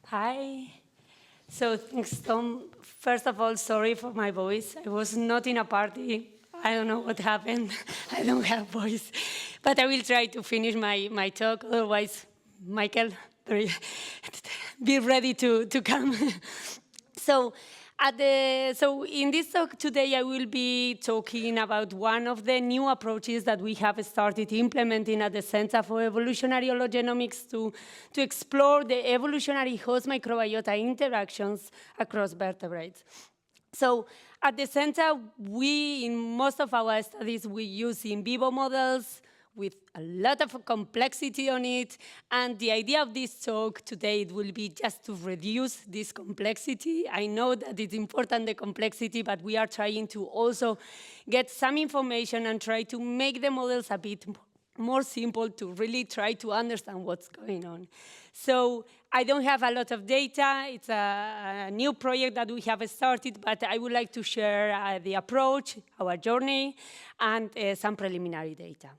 Hi. So thanks, Tom. First of all, sorry for my voice. I was not in a party. I don't know what happened. I don't have voice. But I will try to finish my talk. Otherwise, Michael, be ready to come. So, so in this talk today, I will be talking about one of the new approaches that we have started implementing at the Center for Evolutionary Hologenomics to explore the evolutionary host microbiota interactions across vertebrates. So at the center, in most of our studies, we use in vivo models with a lot of complexity on it. And the idea of this talk today will be just to reduce this complexity. I know that it's important, the complexity, but we are trying to also get some information and try to make the models a bit more simple to really try to understand what's going on. So I don't have a lot of data. It's a new project that we have started, but I would like to share the approach, our journey, and some preliminary data.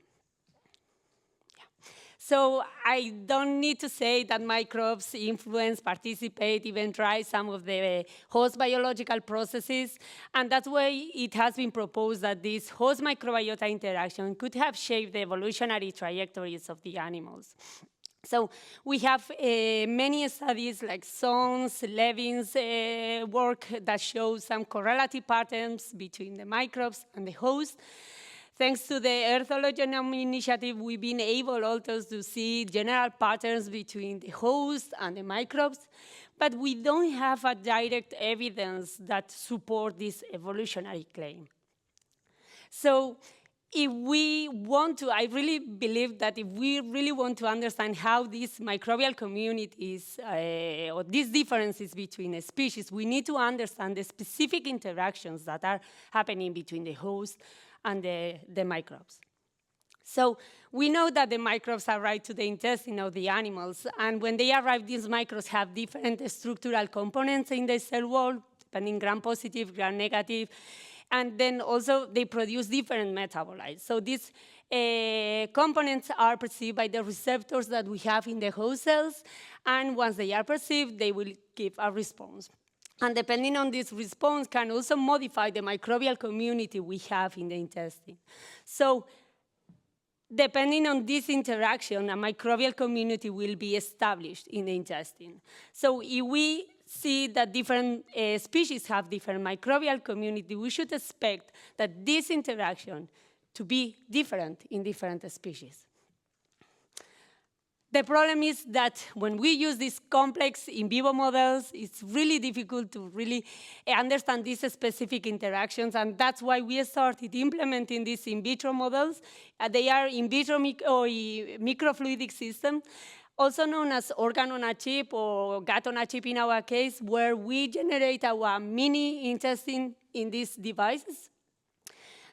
So I don't need to say that microbes influence, participate, even drive some of the host biological processes. And that's why it has been proposed that this host microbiota interaction could have shaped the evolutionary trajectories of the animals. So we have many studies like Son's, Levin's work that shows some correlative patterns between the microbes and the host. Thanks to the Earth Hologenome Initiative, we've been able also to see general patterns between the host and the microbes, but we don't have a direct evidence that support this evolutionary claim. So if we want to, I really believe that if we really want to understand how these microbial communities or these differences between species, we need to understand the specific interactions that are happening between the host and the microbes. So we know that the microbes arrive to the intestine of the animals, and when they arrive, these microbes have different structural components in the cell wall, depending gram-positive, gram-negative, and then also they produce different metabolites. So these components are perceived by the receptors that we have in the host cells, and once they are perceived, they will give a response. And depending on this response can also modify the microbial community we have in the intestine. So depending on this interaction, a microbial community will be established in the intestine. So if we see that different species have different microbial community, we should expect that this interaction to be different in different species. The problem is that when we use these complex in vivo models, it's really difficult to really understand these specific interactions, and that's why we started implementing these in vitro models. They are in vitro microfluidic system, also known as organ on a chip or gut on a chip in our case, where we generate our mini intestine in these devices.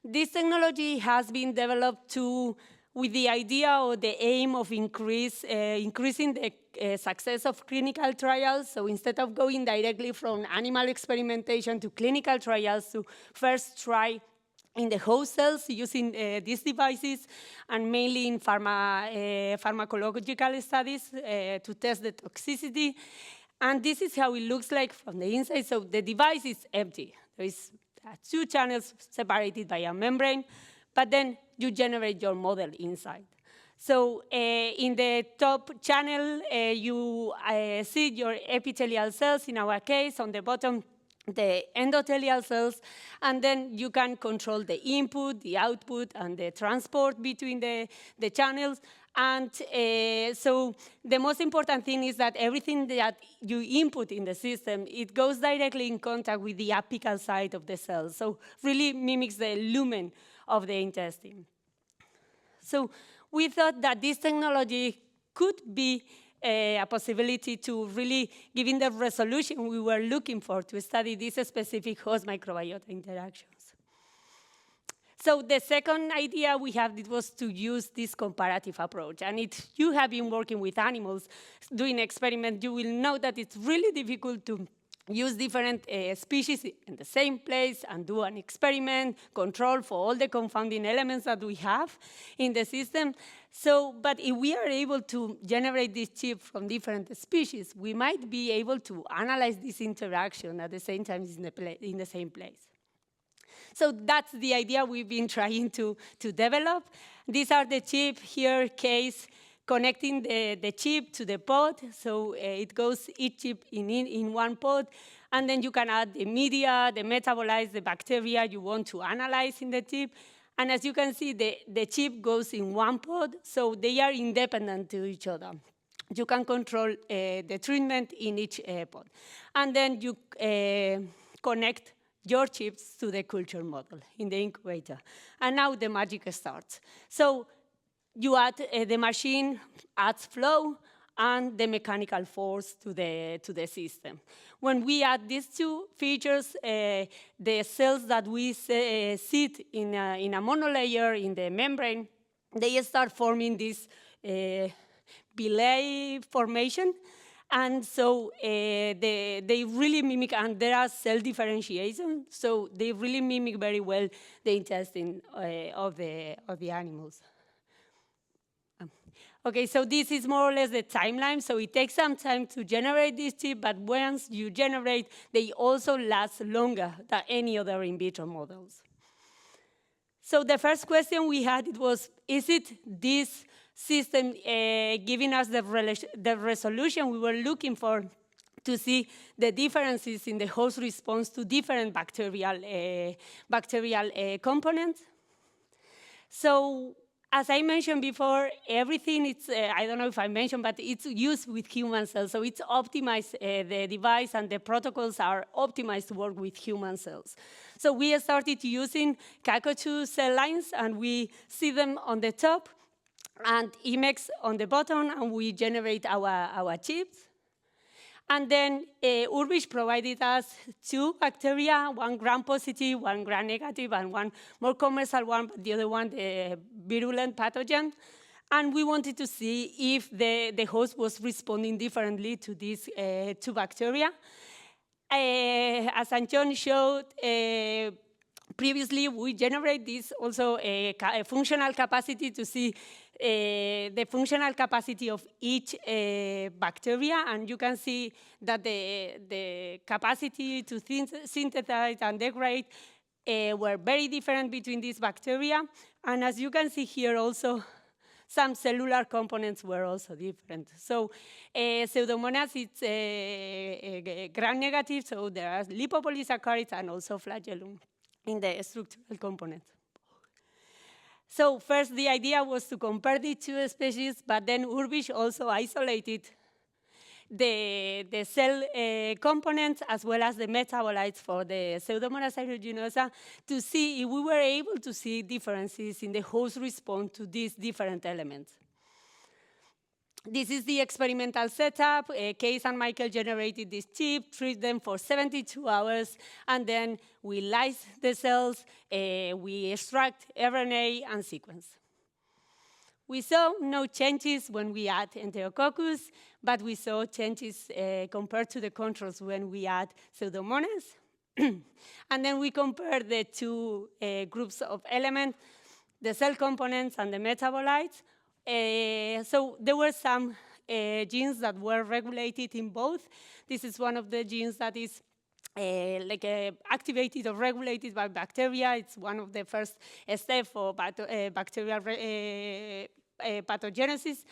This technology has been developed with the idea or the aim of increasing the success of clinical trials. So instead of going directly from animal experimentation to clinical trials, to first try in the host cells using these devices, and mainly in pharmacological studies to test the toxicity. And this is how it looks like from the inside. So the device is empty. There is 2 channels separated by a membrane, but then you generate your model inside. So in the top channel, you see your epithelial cells, in our case, on the bottom, the endothelial cells, and then you can control the input, the output, and the transport between the channels. And so the most important thing is that everything that you input in the system, it goes directly in contact with the apical side of the cell. So really mimics the lumen of the intestine. So we thought that this technology could be a possibility to really, given the resolution we were looking for to study these specific host microbiota interactions. So the second idea we had was to use this comparative approach. And if you have been working with animals, doing experiments, you will know that it's really difficult to use different species in the same place and do an experiment, control for all the confounding elements that we have in the system. So, but if we are able to generate this chip from different species, we might be able to analyze this interaction at the same time in the same place. So that's the idea we've been trying to develop. These are the chip here case connecting the chip to the pod. So it goes each chip in one pod. And then you can add the media, the metabolites, the bacteria you want to analyze in the chip. And as you can see, the chip goes in one pod, so they are independent to each other. You can control the treatment in each pod. And then you connect your chips to the culture model in the incubator. And now the magic starts. So you add, the machine adds flow and the mechanical force to the system. When we add these two features, the cells that we sit in a monolayer in the membrane, they start forming this belay formation. And so they really mimic, and there are cell differentiation, so they really mimic very well the intestine of the animals. Okay, so this is more or less the timeline. So it takes some time to generate this chip, but once you generate, they also last longer than any other in vitro models. So the first question we had, it was, is it this system giving us the resolution we were looking for to see the differences in the host response to different bacterial components? So as I mentioned before, everything, it's, I don't know if I mentioned, but it's used with human cells. So it's optimized, the device and the protocols are optimized to work with human cells. So we started using CACO2 cell lines, and we see them on the top, and Emacs on the bottom, and we generate our chips. And then Urbish provided us two bacteria, one gram-positive, one gram-negative, and one more commercial one, but the other one, the virulent pathogen. And we wanted to see if the host was responding differently to these two bacteria. As Anton showed, previously, we generate this also a functional capacity to see the functional capacity of each bacteria, and you can see that the capacity to synthesize and degrade were very different between these bacteria. And as you can see here also, some cellular components were also different. So Pseudomonas, it's gram-negative, so there are lipopolysaccharides and also flagellum in the structural components. So first, the idea was to compare the two species, but then Urbish also isolated the cell components as well as the metabolites for the Pseudomonas aeruginosa to see if we were able to see differences in the host response to these different elements. This is the experimental setup. Case and Michael generated this chip, treat them for 72 hours, and then we lyse the cells, we extract RNA and sequence. We saw no changes when we add Enterococcus, but we saw changes compared to the controls when we add Pseudomonas. And then we compared the two groups of elements, the cell components and the metabolites. So there were some genes that were regulated in both. This is one of the genes that is activated or regulated by bacteria. It's one of the first steps for bacterial pathogenesis.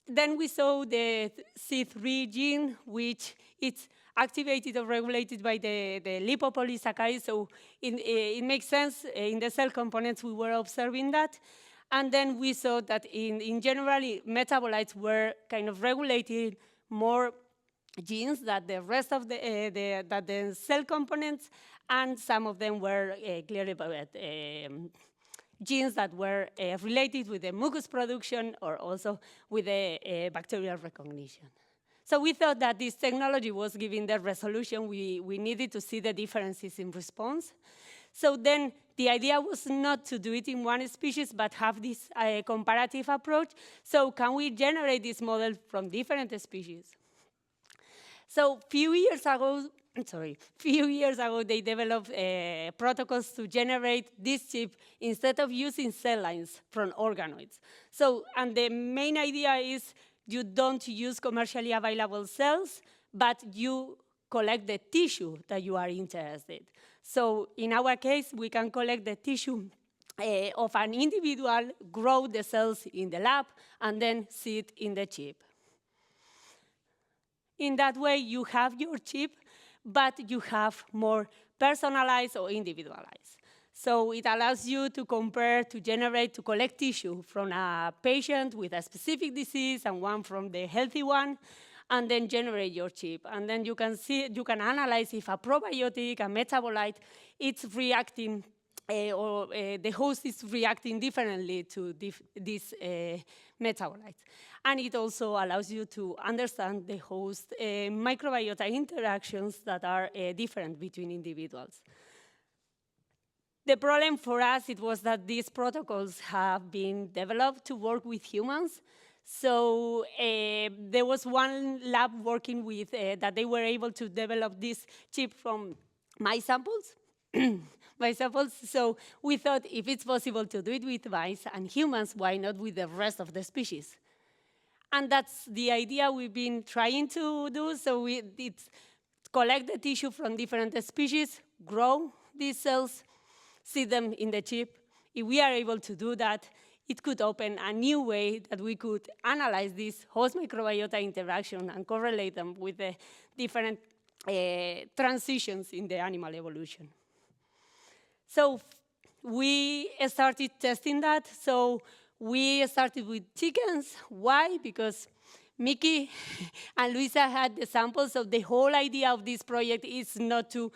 Then we saw the C3 gene, which it's activated or regulated by the lipopolysaccharide. So it makes sense. In the cell components, we were observing that. And then we saw that in general, metabolites were kind of regulated more genes than the rest of the cell components, and some of them were clearly genes that were related with the mucus production or also with the bacterial recognition. So we thought that this technology was giving the resolution we needed to see the differences in response. So then the idea was not to do it in one species, but have this comparative approach. So can we generate this model from different species? So few years ago, they developed protocols to generate this chip instead of using cell lines from organoids. So, and the main idea is you don't use commercially available cells, but you collect the tissue that you are interested. So in our case, we can collect the tissue of an individual, grow the cells in the lab, and then see it in the chip. In that way, you have your chip, but you have more personalized or individualized. So it allows you to compare, to generate, to collect tissue from a patient with a specific disease and one from the healthy one, and then generate your chip. And then you can analyze if a probiotic, a metabolite, it's reacting the host is reacting differently to these metabolites. And it also allows you to understand the host microbiota interactions that are different between individuals. The problem for us, it was that these protocols have been developed to work with humans. So there was one lab working with, that they were able to develop this chip from mice samples. So we thought if it's possible to do it with mice and humans, why not with the rest of the species? And that's the idea we've been trying to do. So it's collect the tissue from different species, grow these cells, see them in the chip. If we are able to do that, it could open a new way that we could analyze this host microbiota interaction and correlate them with the different transitions in the animal evolution. So we started testing that. So we started with chickens. Why? Because Mickey and Luisa had the samples. So the whole idea of this project is not to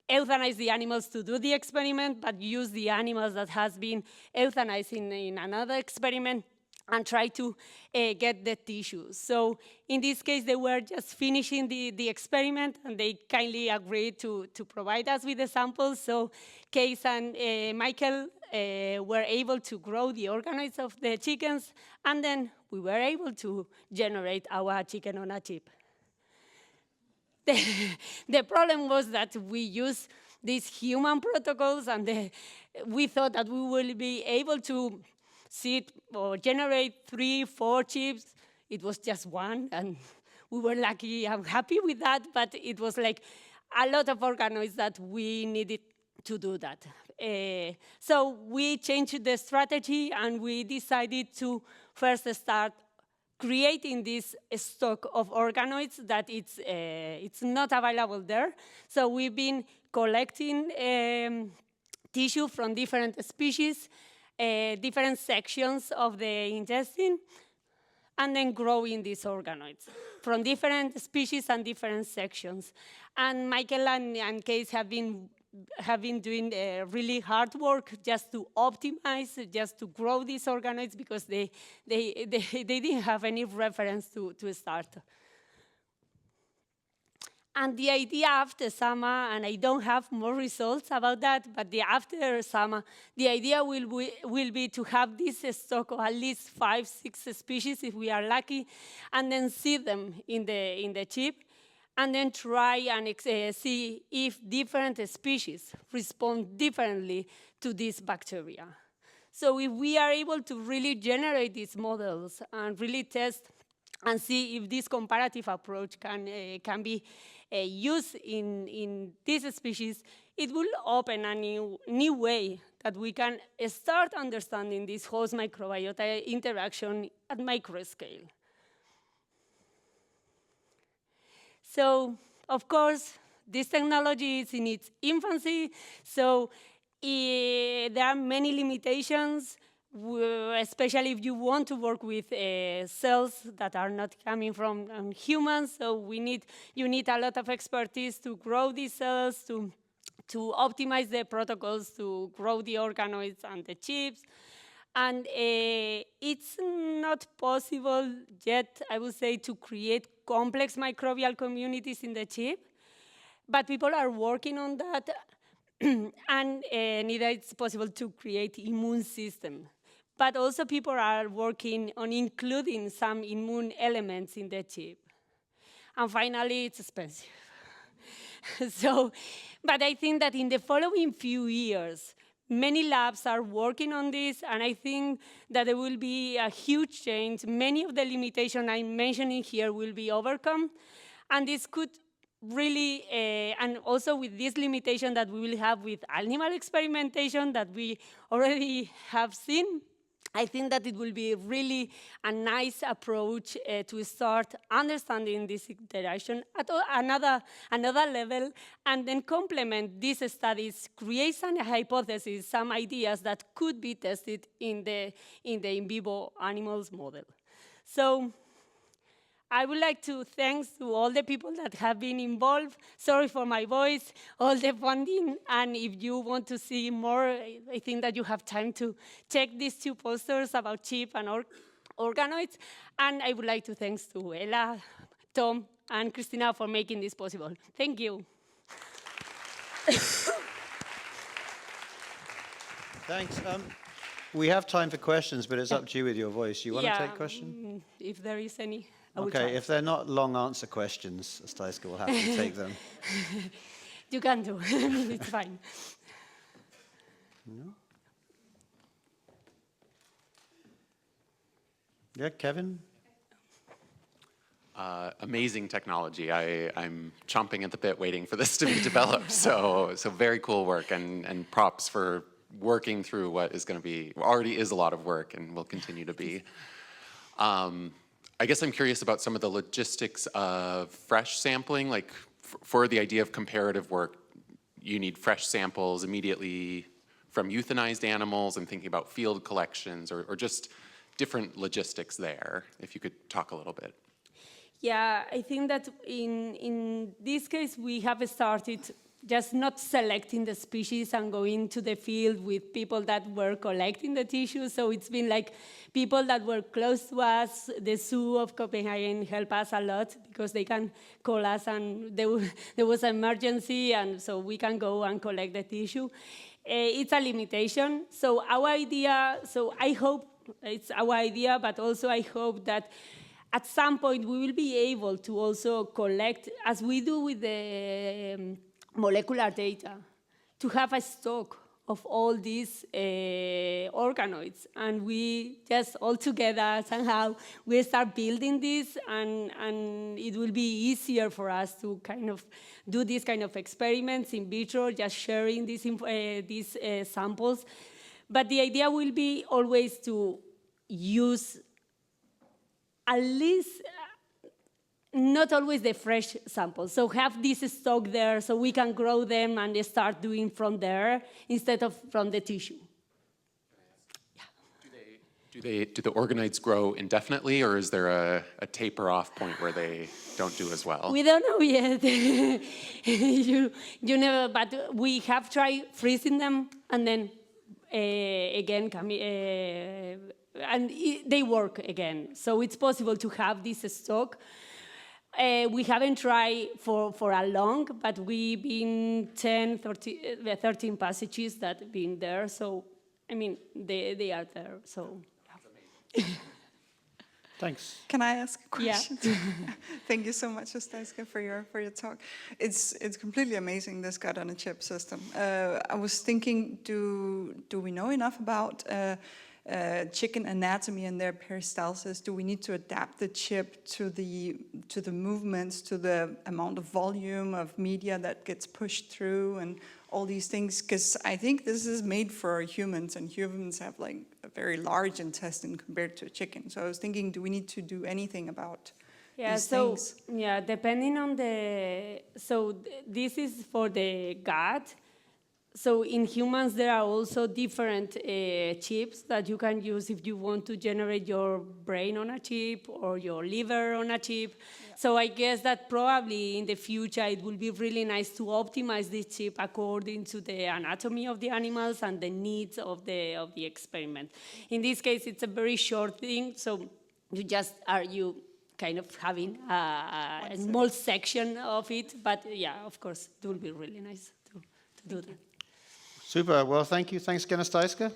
euthanize the animals to do the experiment, but use the animals that has been euthanized in another experiment and try to get the tissue. So in this case, they were just finishing the experiment, and they kindly agreed to provide us with the samples. So Case and Michael were able to grow the organoids of the chickens, and then we were able to generate our chicken on a chip. The problem was that we used these human protocols, and we thought that we will be able to see it or generate 3, 4 chips. It was just one, and we were lucky and happy with that, but it was like a lot of organoids that we needed to do that. So we changed the strategy, and we decided to first start creating this stock of organoids that it's not available there. So we've been collecting tissue from different species, different sections of the intestine, and then growing these organoids from different species and different sections. And Michael and Case have been doing really hard work just to optimize, just to grow these organoids, because they didn't have any reference to start. And the idea after summer, and I don't have more results about that, but after summer, the idea will be to have this stock of at least 5, 6 species, if we are lucky, and then see them in the chip, and then try and see if different species respond differently to this bacteria. So if we are able to really generate these models and really test and see if this comparative approach can be used in this species, it will open a new way that we can start understanding this host microbiota interaction at micro scale. So, of course, this technology is in its infancy, so there are many limitations, especially if you want to work with cells that are not coming from humans. So you need a lot of expertise to grow these cells, to optimize the protocols, to grow the organoids and the chips. And it's not possible yet, I would say, to create complex microbial communities in the chip, but people are working on that, and neither it's possible to create immune system. But also people are working on including some immune elements in the chip. And finally, it's expensive. So, but I think that in the following few years, many labs are working on this, and I think that there will be a huge change. Many of the limitations I'm mentioning here will be overcome, and this could really, and also with this limitation that we will have with animal experimentation that we already have seen, I think that it will be really a nice approach to start understanding this interaction at another level, and then complement these studies, create some hypotheses, some ideas that could be tested in the in vivo animals model. So I would like to thank to all the people that have been involved. Sorry for my voice, all the funding, and if you want to see more, I think that you have time to check these two posters about chip and organoids. And I would like to thank to Ella, Tom, and Christina for making this possible. Thank you. Thanks. We have time for questions, but it's up to you with your voice. You want to take a question? If there is any. Okay, if they're not long answer questions, Ostaizka will have to take them. You can do. It's fine. No? Yeah, Kevin? Amazing technology. I'm chomping at the bit waiting for this to be developed. So very cool work, and props for working through what is going to be, already is a lot of work and will continue to be. I guess I'm curious about some of the logistics of fresh sampling. Like for the idea of comparative work, you need fresh samples immediately from euthanized animals. I'm thinking about field collections or just different logistics there, if you could talk a little bit. Yeah, I think that in this case, we have started just not selecting the species and going to the field with people that were collecting the tissue. So it's been like people that were close to us. The Zoo of Copenhagen helped us a lot because they can call us and there was an emergency, and so we can go and collect the tissue. It's a limitation. So our idea, so I hope it's our idea, but also I hope that at some point we will be able to also collect, as we do with the molecular data, to have a stock of all these organoids, and we just all together somehow we start building this, and it will be easier for us to kind of do these kind of experiments in vitro, just sharing these samples. But the idea will be always to use at least not always the fresh samples. So have this stock there so we can grow them and start doing from there instead of from the tissue. Yeah. Do the organoids grow indefinitely, or is there a taper off point where they don't do as well? We don't know yet. you never, but we have tried freezing them and then again and they work again. So it's possible to have this stock. We haven't tried for a long, but we've been 13 passages that have been there. So, I mean, they are there. So, yeah. Thanks. Can I ask a question? Yeah. Thank you so much, Ostaizka, for your talk. It's completely amazing, this gut-on-a-chip system. I was thinking, do we know enough about chicken anatomy and their peristalsis? Do we need to adapt the chip to the movements, to the amount of volume of media that gets pushed through, and all these things? Because I think this is made for humans, and humans have like a very large intestine compared to a chicken. So I was thinking, do we need to do anything about these things? Yeah, depending on this is for the gut. So in humans, there are also different chips that you can use if you want to generate your brain on a chip or your liver on a chip. Yeah. So I guess that probably in the future, it will be really nice to optimize this chip according to the anatomy of the animals and the needs of the experiment. In this case, it's a very short thing, so you just kind of having a small section of it. But yeah, of course, it will be really nice to do that. Super. Well, thank you. Thanks again, Ostaizka.